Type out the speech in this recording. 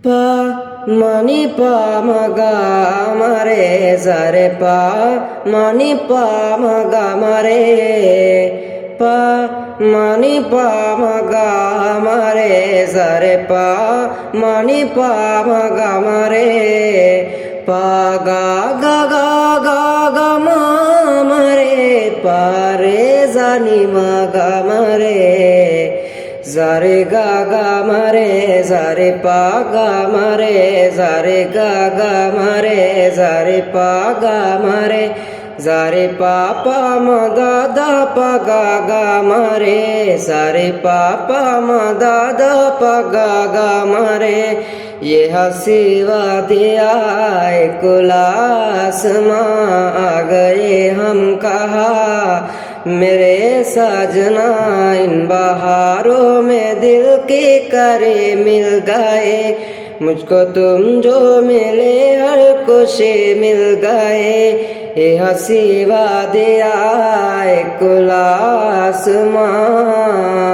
পা মানি পা মাগা মারে সারে পা মানি পা মাগা মারে পা মানি পা মাগা মারে সারে পা মানি পা মাগা মারে পা গা গা গা গা গা মা মারে পা রে জানি মাগা মারে জারে গা গা মারে জারে পা গা মারে জারে গা গা মারে জারে পা গা মারে জারে পা পা মা দা দা পা গা গা মারে সারে পা পা মা দা দা পা गा गा मारे ये हंसी वादिया खुला आसमां आ गए हम कहा मेरे साजना इन बहारों में दिल के करे मिल गए मुझको तुम जो मिले हर खुशी मिल गए ये हंसी वादिया खुला आसमां।